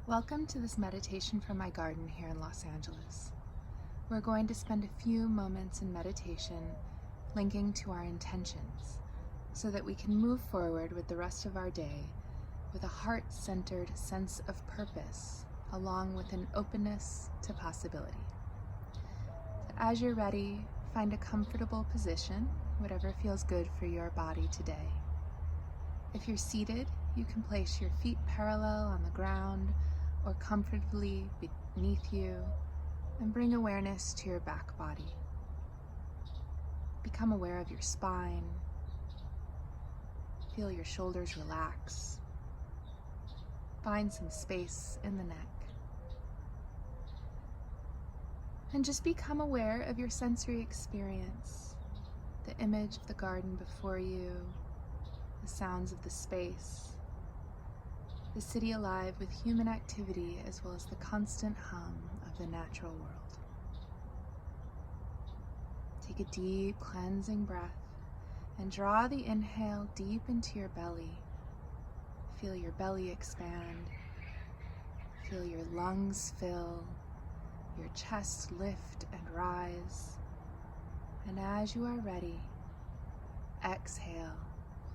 Welcome to this meditation from my garden here in Los Angeles. We're going to spend a few moments in meditation linking to our intentions so that we can move forward with the rest of our day with a heart-centered sense of purpose along with an openness to possibility. As you're ready, find a comfortable position, whatever feels good for your body today. If you're seated, you can place your feet parallel on the ground or comfortably beneath you, and bring awareness to your back body. Become aware of your spine. Feel your shoulders relax. Find some space in the neck. And just become aware of your sensory experience, the image of the garden before you, the sounds of the space, the city alive with human activity as well as the constant hum of the natural world. Take a deep cleansing breath and draw the inhale deep into your belly. Feel your belly expand. Feel your lungs fill, your chest lift and rise. And as you are ready, exhale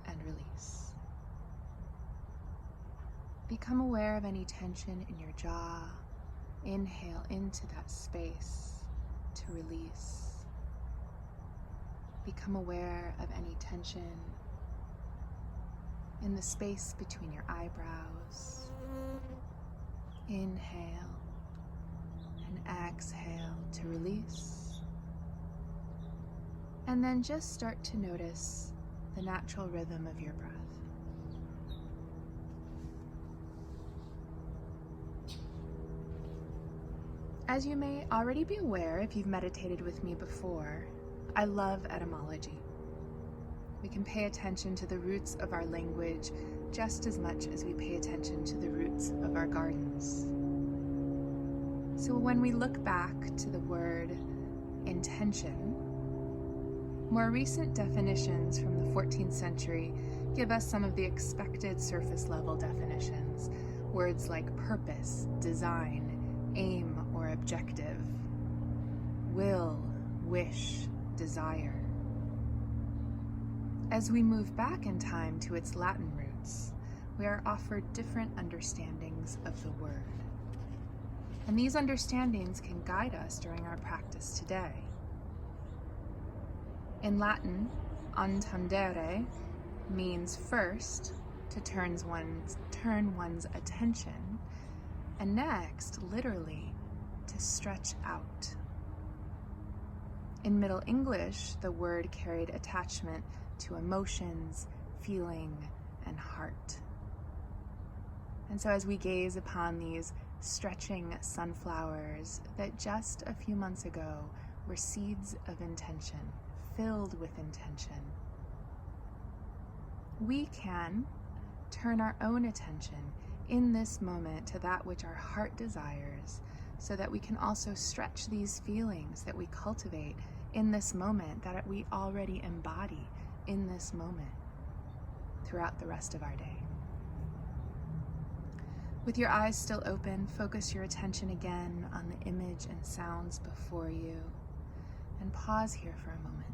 and release. Become aware of any tension in your jaw. Inhale into that space to release. Become aware of any tension in the space between your eyebrows. Inhale and exhale to release. And then just start to notice the natural rhythm of your breath. As you may already be aware if you've meditated with me before, I love etymology. We can pay attention to the roots of our language just as much as we pay attention to the roots of our gardens. So when we look back to the word intention, more recent definitions from the 14th century give us some of the expected surface level definitions. Words like purpose, design, aim or objective, will, wish, desire. As we move back in time to its Latin roots, we are offered different understandings of the word. And these understandings can guide us during our practice today. In Latin, intendere means first to turn one's attention, and next, literally, to stretch out. In Middle English, the word carried attachment to emotions, feeling, and heart. And so as we gaze upon these stretching sunflowers that just a few months ago were seeds of intention, filled with intention, we can turn our own attention in this moment to that which our heart desires, so that we can also stretch these feelings that we cultivate in this moment, that we already embody in this moment throughout the rest of our day. With your eyes still open, focus your attention again on the image and sounds before you, and pause here for a moment.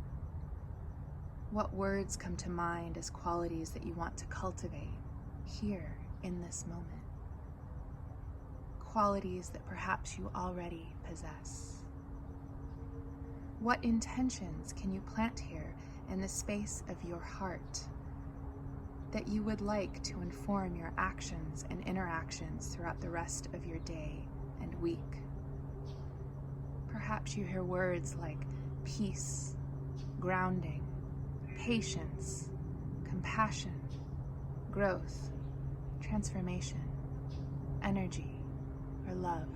What words come to mind as qualities that you want to cultivate here in this moment? Qualities that perhaps you already possess. What intentions can you plant here in the space of your heart that you would like to inform your actions and interactions throughout the rest of your day and week? Perhaps you hear words like peace, grounding, patience, compassion, growth, transformation, energy, or love.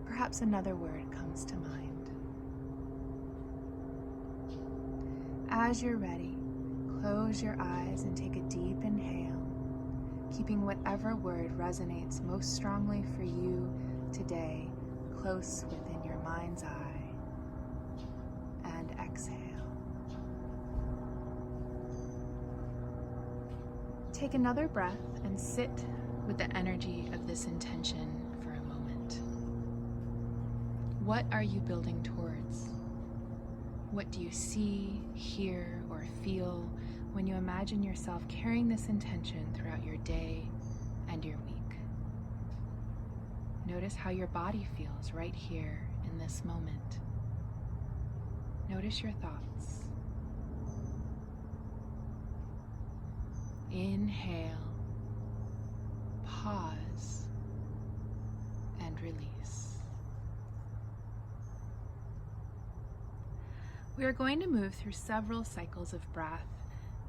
Perhaps another word comes to mind. As you're ready, close your eyes and take a deep inhale, keeping whatever word resonates most strongly for you today close within your mind's eye, and exhale. Take another breath and sit with the energy of this intention for a moment. What are you building towards? What do you see, hear, or feel when you imagine yourself carrying this intention throughout your day and your week? Notice how your body feels right here in this moment. Notice your thoughts. Inhale, pause, and release. We are going to move through several cycles of breath,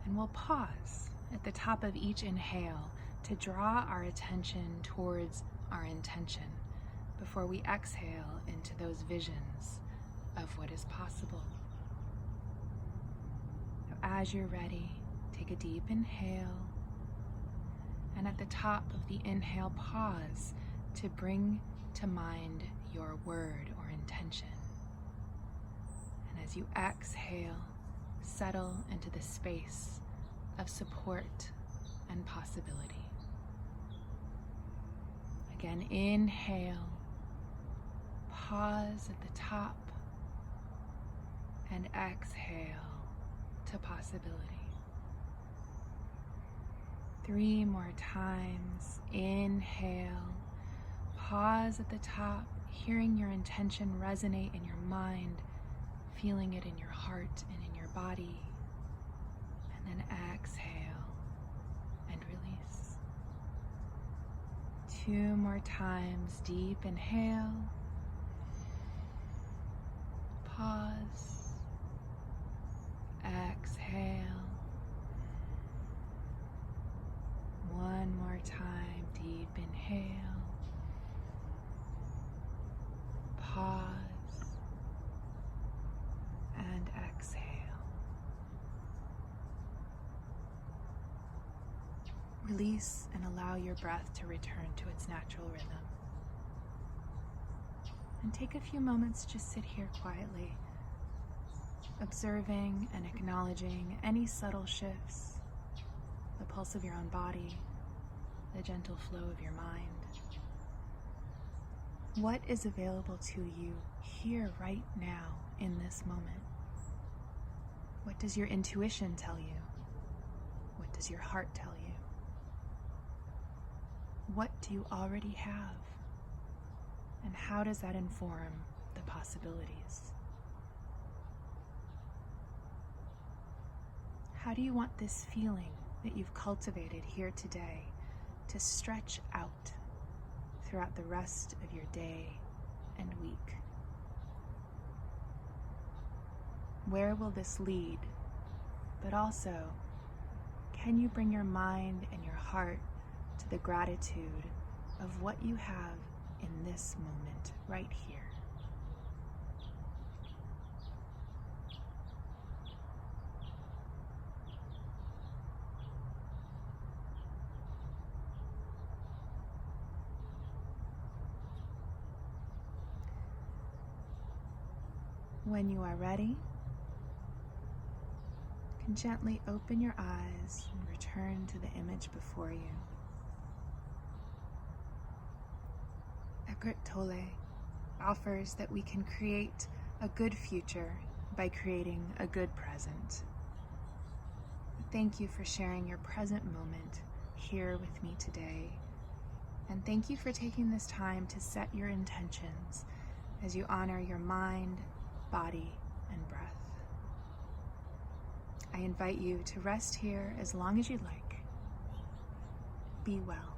and we'll pause at the top of each inhale to draw our attention towards our intention before we exhale into those visions of what is possible. So as you're ready, take a deep inhale, and at the top of the inhale, pause to bring to mind your word or intention. And as you exhale, settle into the space of support and possibility. Again, inhale, pause at the top, and exhale to possibility. 3 more times. Inhale, pause at the top, hearing your intention resonate in your mind, feeling it in your heart and in your body, and then exhale and release. 2 more times. Deep inhale, pause, exhale. 1 more time. Deep inhale, pause, and exhale. Release and allow your breath to return to its natural rhythm. And take a few moments to just sit here quietly, observing and acknowledging any subtle shifts, the pulse of your own body, the gentle flow of your mind. What is available to you here right now in this moment? What does your intuition tell you? What does your heart tell you? What do you already have? And how does that inform the possibilities? How do you want this feeling that you've cultivated here today to stretch out throughout the rest of your day and week? Where will this lead? But also, can you bring your mind and your heart to the gratitude of what you have in this moment right here? When you are ready, you can gently open your eyes and return to the image before you. Eckhart Tolle offers that we can create a good future by creating a good present. Thank you for sharing your present moment here with me today. And thank you for taking this time to set your intentions as you honor your mind, body, and breath. I invite you to rest here as long as you'd like. Be well.